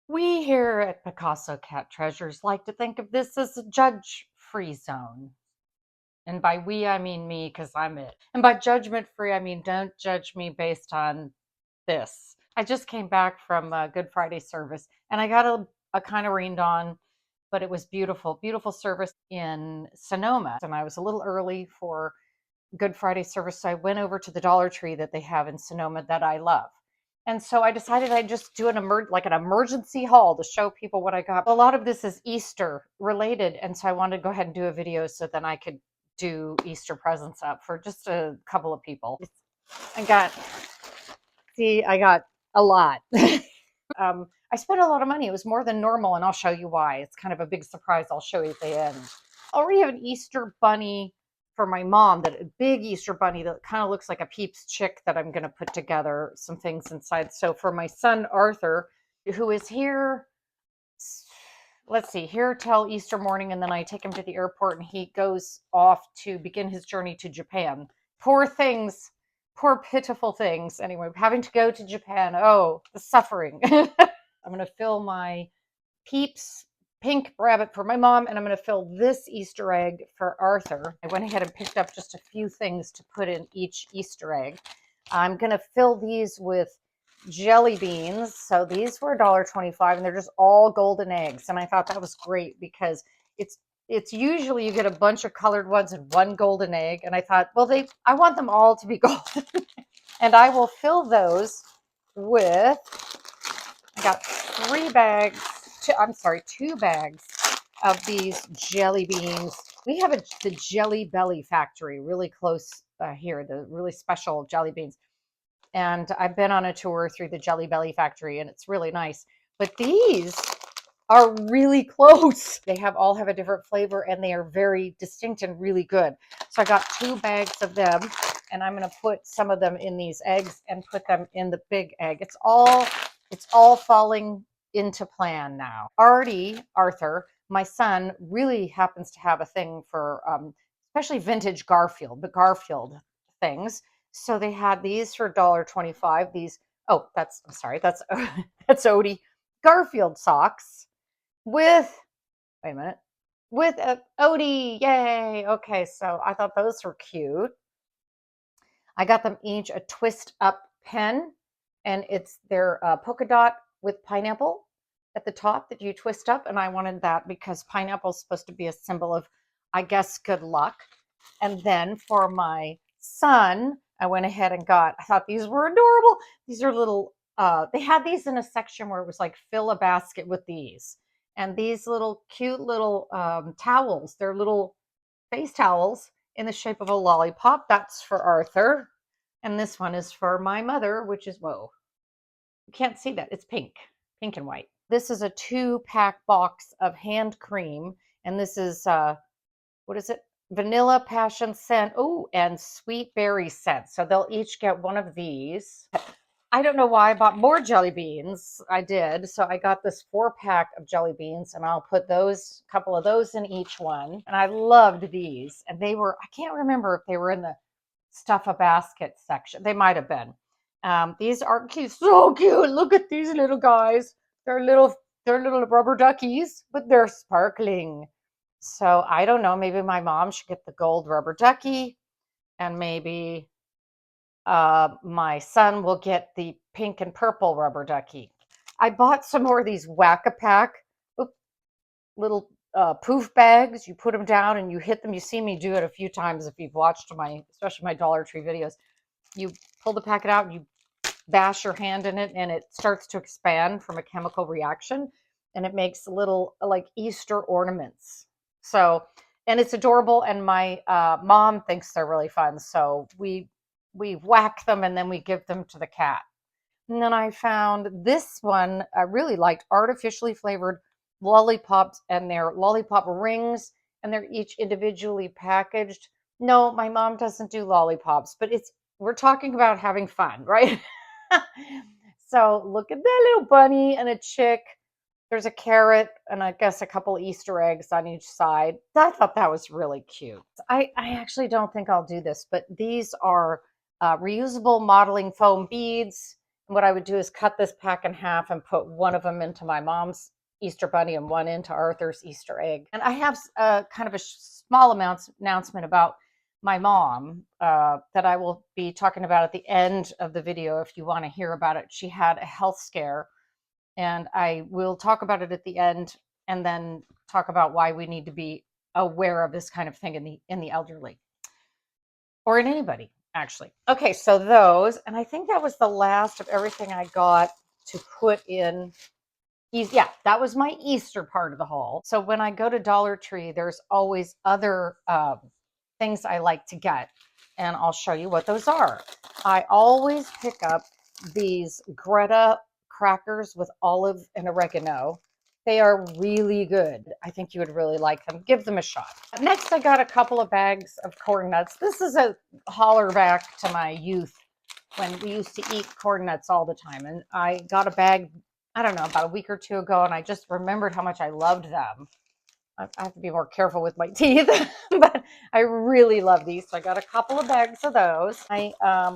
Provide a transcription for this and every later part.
We here at Picasso Cat Treasures like to think of this as a judge-free zone. And by we, I mean me, because I'm it. And by judgment-free, I mean don't judge me based on this. I just came back from Good Friday service, and I got a kind of rained on, but it was beautiful, beautiful service in Sonoma. And I was a little early for Good Friday service, so I went over to the Dollar Tree that they have in Sonoma that I love. And so I decided I'd just do an emergency haul to show people what I got. A lot of this is Easter related, and so I wanted to go ahead and do a video so then I could do Easter presents up for just a couple of people. I got, see, I got a lot. I spent a lot of money. It was more than normal, and I'll show you why. It's kind of a big surprise. I'll show you at the end. I already have an Easter bunny for my mom, that a big Easter bunny that kind of looks like a Peeps chick that I'm going to put together some things inside. So for my son Arthur, who is here, let's see, here till Easter morning, and then I take him to the airport and he goes off to begin his journey to Japan. Poor things, poor pitiful things. Anyway, having to go to Japan. Oh, the suffering. I'm going to fill my Peeps pink rabbit for my mom, and I'm going to fill this Easter egg for Arthur. I went ahead and picked up just a few things to put in each Easter egg. I'm going to fill these with jelly beans. So these were $1.25, and they're just all golden eggs. And I thought that was great because it's usually you get a bunch of colored ones and one golden egg. And I thought, well, I want them all to be golden. And I will fill those with, I got 2 bags of these jelly beans. We have the Jelly Belly factory really close here, the really special jelly beans. And I've been on a tour through the Jelly Belly factory, and it's really nice. But these are really close. They all have a different flavor, and they are very distinct and really good. So I got 2 bags of them, and I'm going to put some of them in these eggs and put them in the big egg. It's all falling into plan now. Arthur, my son, really happens to have a thing for especially vintage Garfield, the Garfield things. So they had these for $1.25. These, that's Odie Garfield socks with, wait a minute, with Odie, yay. Okay, so I thought those were cute. I got them each a twist up pen, and they're polka dot with pineapple at the top that you twist up, and I wanted that because pineapple is supposed to be a symbol of, I guess, good luck. And then for my son, I went ahead and I thought these were adorable. These are little, they had these in a section where it was like, fill a basket with these. And these little cute little towels, they're little face towels in the shape of a lollipop. That's for Arthur. And this one is for my mother, which is, whoa, you can't see that. It's pink and white. This is a 2-pack box of hand cream. And this is, what is it? Vanilla passion scent. Oh, and sweet berry scent. So they'll each get one of these. I don't know why I bought more jelly beans. I did. So I got this 4-pack of jelly beans, and I'll put a couple of those in each one. And I loved these. And I can't remember if they were in the stuff a basket section. They might have been. These are cute, so cute. Look at these little guys. They're little rubber duckies, but they're sparkling. So I don't know, maybe my mom should get the gold rubber ducky, and maybe my son will get the pink and purple rubber ducky. I bought some more of these Whack-A-Pack little poof bags. You put them down and you hit them. You see me do it a few times if you've watched especially my Dollar Tree videos. You pull the packet out and you bash your hand in it, and it starts to expand from a chemical reaction, and it makes little like Easter ornaments. So, and it's adorable, and my mom thinks they're really fun. So we whack them and then we give them to the cat. And then I found this one I really liked, artificially flavored lollipops, and they're lollipop rings, and they're each individually packaged. No, my mom doesn't do lollipops, but we're talking about having fun, right? So look at that little bunny and a chick. There's a carrot and I guess a couple Easter eggs on each side. I thought that was really cute. I actually don't think I'll do this, but these are reusable modeling foam beads, And what I would do is cut this pack in half and put one of them into my mom's Easter bunny and one into Arthur's Easter egg. And I have kind of a small announcement about my mom that I will be talking about at the end of the video if you want to hear about it. She had a health scare, and I will talk about it at the end and then talk about why we need to be aware of this kind of thing in the elderly or in anybody, actually. Okay, so those, and I think that was the last of everything I got to put in. Yeah, that was my Easter part of the haul. So when I go to Dollar Tree, there's always other things I like to get, and I'll show you what those are. I always pick up these Greta crackers with olive and oregano. They are really good. I think you would really like them. Give them a shot. Next, I got a couple of bags of corn nuts. This is a holler back to my youth when we used to eat corn nuts all the time. And I got a bag, I don't know, about a week or two ago, and I just remembered how much I loved them. I have to be more careful with my teeth, but I really love these. So I got a couple of bags of those. I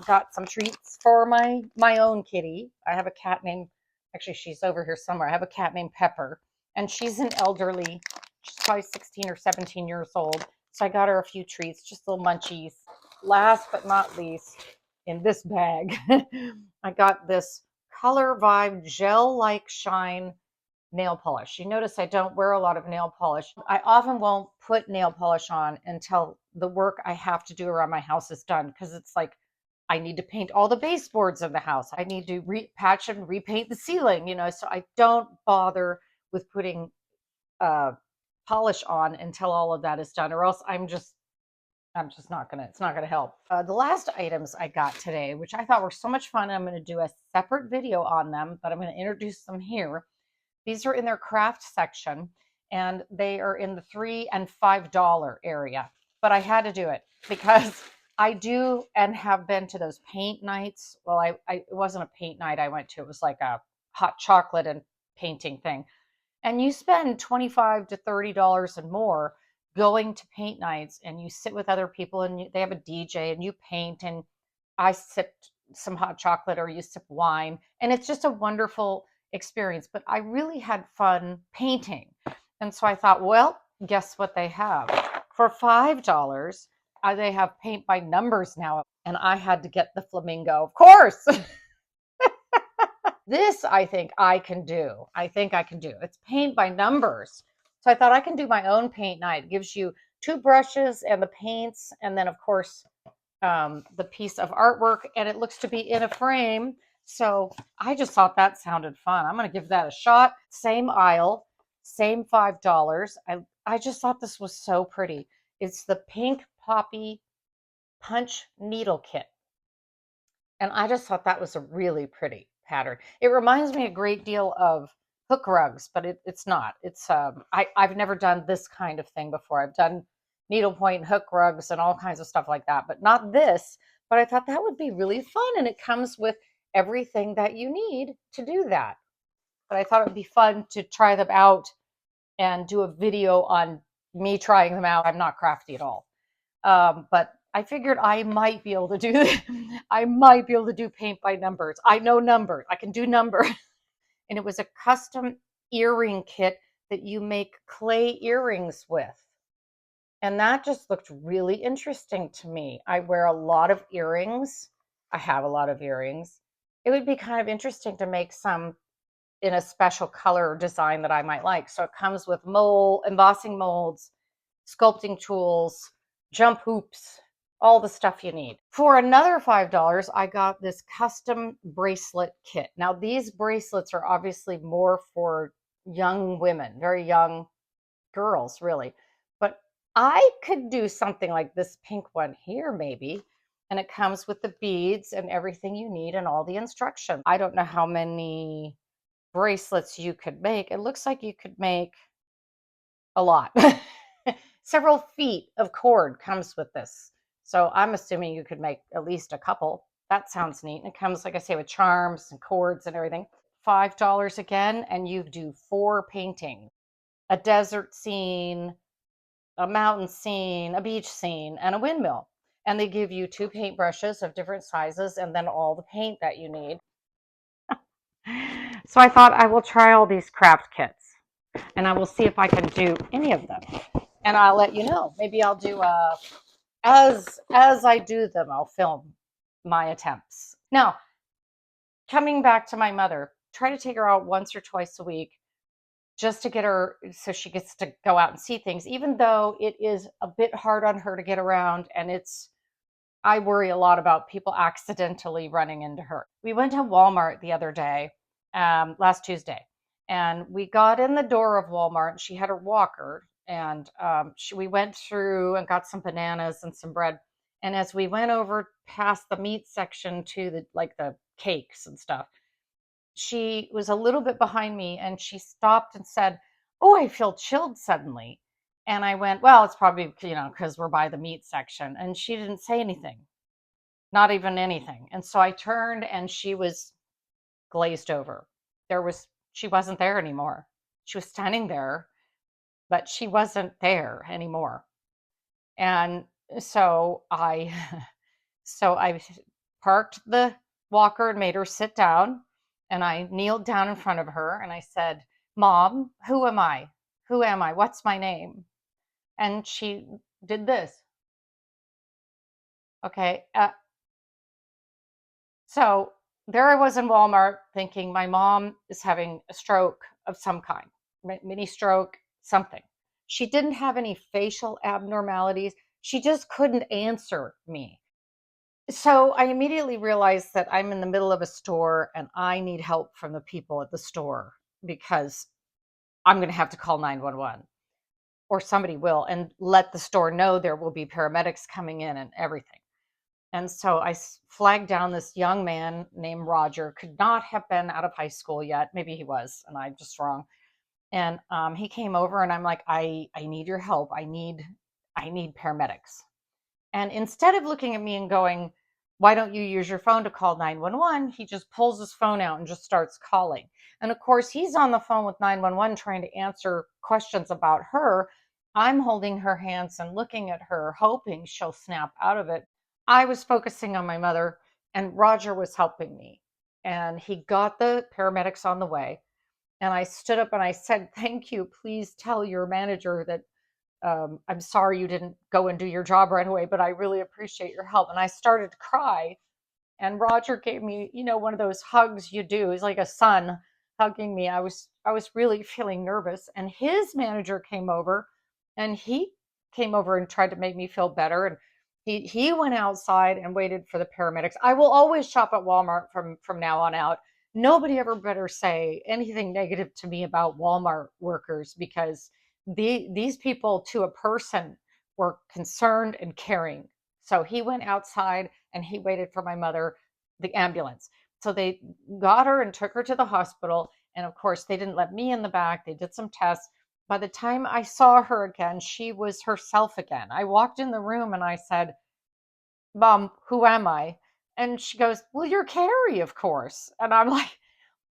got some treats for my own kitty. I have a cat named, actually she's over here somewhere. I have a cat named Pepper, and she's an elderly. She's probably 16 or 17 years old. So I got her a few treats, just little munchies. Last but not least, in this bag, I got this Color Vibe Gel-like Shine nail polish. You notice I don't wear a lot of nail polish. I often won't put nail polish on until the work I have to do around my house is done, because it's like I need to paint all the baseboards of the house. I need to patch and repaint the ceiling, you know, so I don't bother with putting polish on until all of that is done, or else I'm just not gonna, it's not gonna help. The last items I got today, which I thought were so much fun, I'm gonna do a separate video on them, but I'm gonna introduce them here. These are in their craft section, and they are in the $3 and $5 area. But I had to do it because I do and have been to those paint nights. Well, it wasn't a paint night I went to. It was like a hot chocolate and painting thing. And you spend $25 to $30 and more going to paint nights, and you sit with other people, and they have a DJ, and you paint, and I sipped some hot chocolate, or you sip wine, and it's just a wonderful experience. But I really had fun painting. And so I thought, well, guess what they have? For $5, they have paint by numbers now. And I had to get the flamingo, of course. This I think I can do. I think I can do. It's paint by numbers. So I thought I can do my own paint night. It gives you 2 brushes and the paints, and then of course the piece of artwork, and it looks to be in a frame. So I just thought that sounded fun. I'm going to give that a shot. Same aisle, same $5. I just thought this was so pretty. It's the Pink Poppy Punch Needle Kit. And I just thought that was a really pretty pattern. It reminds me a great deal of hook rugs, but it's not. It's I've never done this kind of thing before. I've done needlepoint hook rugs and all kinds of stuff like that, but not this. But I thought that would be really fun, and it comes with everything that you need to do that. But I thought it would be fun to try them out and do a video on me trying them out. I'm not crafty at all, but I figured I might be able to do I might be able to do paint by numbers. I know numbers. I can do numbers. And it was a custom earring kit that you make clay earrings with. And that just looked really interesting to me. I wear a lot of earrings. I have a lot of earrings. It would be kind of interesting to make some in a special color or design that I might like. So it comes with embossing molds, sculpting tools, jump hoops, all the stuff you need. For another $5, I got this custom bracelet kit. Now, these bracelets are obviously more for young women, very young girls, really. But I could do something like this pink one here, maybe. And it comes with the beads and everything you need and all the instructions. I don't know how many bracelets you could make. It looks like you could make a lot. Several feet of cord comes with this. So I'm assuming you could make at least a couple. That sounds neat. And it comes, like I say, with charms and cords and everything. $5 again, and you do 4 paintings. A desert scene, a mountain scene, a beach scene, and a windmill. And they give you 2 paintbrushes of different sizes, and then all the paint that you need. So I thought I will try all these craft kits and I will see if I can do any of them. And I'll let you know. Maybe I'll do as I do them, I'll film my attempts. Now, coming back to my mother, try to take her out once or twice a week just to get her so she gets to go out and see things, even though it is a bit hard on her to get around. And I worry a lot about people accidentally running into her. We went to Walmart the other day, last Tuesday, and we got in the door of Walmart. And she had her walker, and we went through and got some bananas and some bread. And as we went over past the meat section to the cakes and stuff, she was a little bit behind me and she stopped and said, "Oh, I feel chilled suddenly." And I went, "Well, it's probably, because we're by the meat section." And she didn't say anything, not even anything. And so I turned and she was glazed over. She wasn't there anymore. She was standing there, but she wasn't there anymore. And so I, so I parked the walker and made her sit down. And I kneeled down in front of her and I said, "Mom, who am I? Who am I? What's my name?" And she did this. Okay. So there I was in Walmart thinking my mom is having a stroke of some kind, mini stroke, something. She didn't have any facial abnormalities. She just couldn't answer me. So I immediately realized that I'm in the middle of a store and I need help from the people at the store because I'm going to have to call 911 or somebody will and let the store know there will be paramedics coming in and everything. And so I flagged down this young man named Roger, could not have been out of high school yet. Maybe he was, and I'm just wrong. And he came over and I'm like, I need your help. I need paramedics. And instead of looking at me and going, "Why don't you use your phone to call 911?" He just pulls his phone out and just starts calling. And of course, he's on the phone with 911 trying to answer questions about her. I'm holding her hands and looking at her, hoping she'll snap out of it. I was focusing on my mother, and Roger was helping me. And he got the paramedics on the way. And I stood up and I said, "Thank you. Please tell your manager that I'm sorry you didn't go and do your job right away, but I really appreciate your help." And I started to cry. And Roger gave me, one of those hugs you do. He's like a son hugging me. I was really feeling nervous. And his manager came over and he came over and tried to make me feel better. And he went outside and waited for the paramedics. I will always shop at Walmart from now on out. Nobody ever better say anything negative to me about Walmart workers because these people to a person were concerned and caring. So he went outside and he waited for my mother, the ambulance. So they got her and took her to the hospital. And of course, they didn't let me in the back. They did some tests. By the time I saw her again, she was herself again. I walked in the room and I said, "Mom, who am I?" And she goes, "Well, you're Carrie, of course." And I'm like,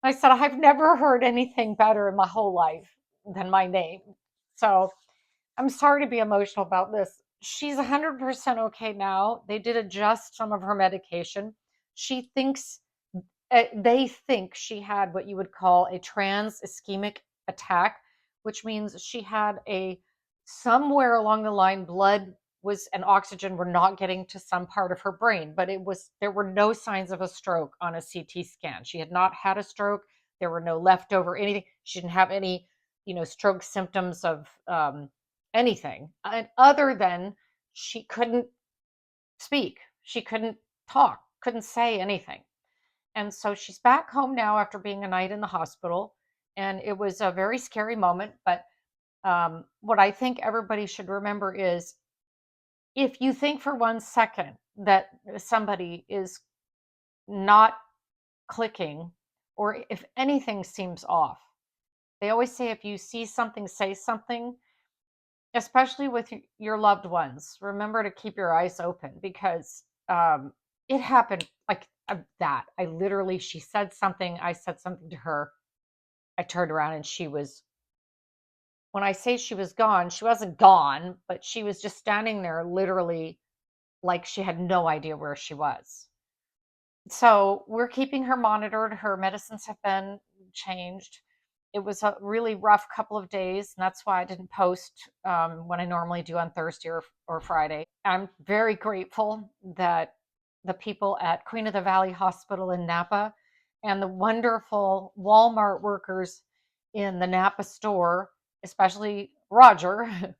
I said, "I've never heard anything better in my whole life than my name." So I'm sorry to be emotional about this. She's 100% okay now. They did adjust some of her medication. She thinks, they think she had what you would call a trans ischemic attack, which means she had somewhere along the line, blood was and oxygen were not getting to some part of her brain, but there were no signs of a stroke on a CT scan. She had not had a stroke. There were no leftover anything. She didn't have any, stroke symptoms of anything, other than she couldn't speak. She couldn't talk, couldn't say anything. And so she's back home now after being a night in the hospital. And it was a very scary moment. But what I think everybody should remember is if you think for 1 second that somebody is not clicking or if anything seems off, they always say if you see something, say something, especially with your loved ones. Remember to keep your eyes open because it happened like that. She said something, I said something to her. I turned around and when I say she was gone, she wasn't gone, but she was just standing there literally like she had no idea where she was. So we're keeping her monitored. Her medicines have been changed. It was a really rough couple of days, and that's why I didn't post when I normally do on Thursday or Friday. I'm very grateful that the people at Queen of the Valley Hospital in Napa and the wonderful Walmart workers in the Napa store, especially Roger,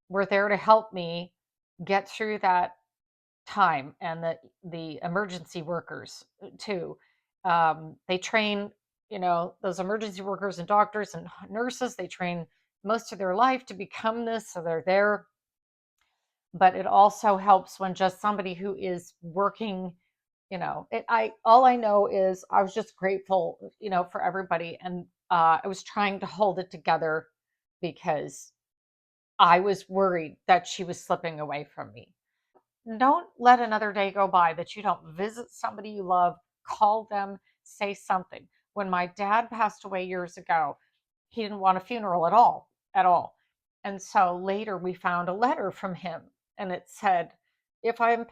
were there to help me get through that time, and the emergency workers too. They train, those emergency workers and doctors and nurses. They train most of their life to become this, so they're there. But it also helps when just somebody who is working, all I know is I was just grateful, for everybody, and I was trying to hold it together because I was worried that she was slipping away from me. Don't let another day go by that you don't visit somebody you love, call them, say something. When my dad passed away years ago, he didn't want a funeral at all, at all. And so later we found a letter from him, and it said, if I've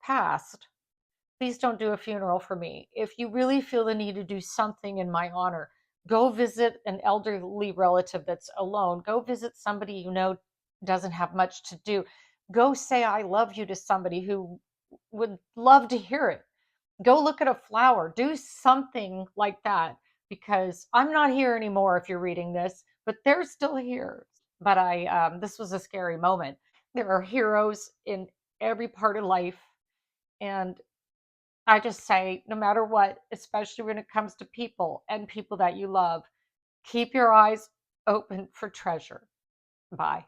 passed, please don't do a funeral for me. If you really feel the need to do something in my honor, go visit an elderly relative that's alone. Go visit somebody you know doesn't have much to do. Go say I love you to somebody who would love to hear it. Go look at a flower. Do something like that, because I'm not here anymore if you're reading this, but they're still here. But this was a scary moment. There are heroes in every part of life, and I just say, no matter what, especially when it comes to people and people that you love, keep your eyes open for treasure. Bye.